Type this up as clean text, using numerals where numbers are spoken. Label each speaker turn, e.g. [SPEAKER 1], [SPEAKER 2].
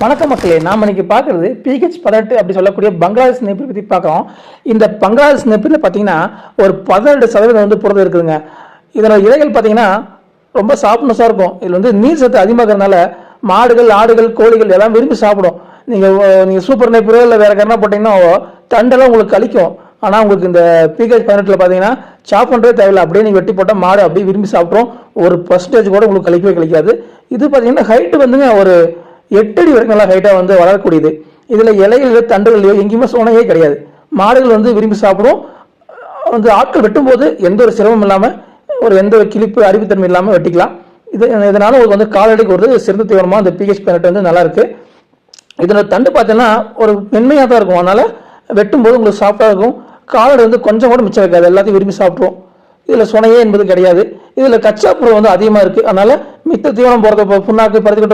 [SPEAKER 1] வணக்க மக்களே, நாம் இன்னைக்கு பார்க்குறது PH18 அப்படி சொல்லக்கூடிய பங்களாதேஷ் நெப்பில் பற்றி பார்க்குறோம். இந்த பங்களாதேஷ் நெப்பில் பார்த்தீங்கன்னா ஒரு 18% வந்து புரதம் இருக்குதுங்க. இதோட இலைகள் பார்த்தீங்கன்னா ரொம்ப சாப்பிட்னஸாக இருக்கும். இதில் வந்து நீர் சத்து அதிகமாகிறதுனால மாடுகள், ஆடுகள், கோழிகள் எல்லாம் விரும்பி சாப்பிடும். நீங்கள் சூப்பர் நெப்பிலோ இல்லை வேறு கரணா போட்டிங்கன்னா தண்டெல்லாம் உங்களுக்கு கழிக்கும். ஆனால் உங்களுக்கு இந்த PH18 பார்த்தீங்கன்னா சாப் பண்ணுறதே தேவையில்லை. அப்படியே நீங்கள் வெட்டி போட்டால் மாடு அப்படியே விரும்பி சாப்பிட்றோம். ஒரு பர்சன்டேஜ் கூட உங்களுக்கு கழிக்கவே கழிக்காது. இது பார்த்தீங்கன்னா ஹைட்டு வந்துங்க ஒரு 8 அடி வரைக்கும் நல்லா ஹைட்டாக வந்து வளரக்கூடியது. இதில் இலைகளிலோ தண்டுகளிலோ எங்கேயுமே சோனையே கிடையாது. மாடுகள் வந்து விரும்பி சாப்பிடும். வந்து ஆட்கள் வெட்டும்போது எந்த ஒரு சிரமம் இல்லாமல் எந்த ஒரு கிளிப்பு அறிவுத்தன்மை இல்லாமல் வெட்டிக்கலாம். இதனால உங்களுக்கு வந்து காலடிக்கு ஒரு சிறந்த தீவனமாக இந்த PH18 வந்து நல்லா இருக்கு. இதில் தண்டு பார்த்தீங்கன்னா ஒரு மென்மையாக தான் இருக்கும். அதனால வெட்டும்போது உங்களுக்கு சாஃப்டாக இருக்கும். காலடி வந்து கொஞ்சம் கூட மிச்சம் வைக்காது, எல்லாத்தையும் விரும்பி சாப்பிட்ருவோம். இதில் சொனையே என்பது கிடையாது. இதில் கச்சா புரம் வந்து அதிகமாக இருக்குது. அதனால மித்த தீவனம் போகிறத புண்ணாக்கு பருத்திக்கிட்ட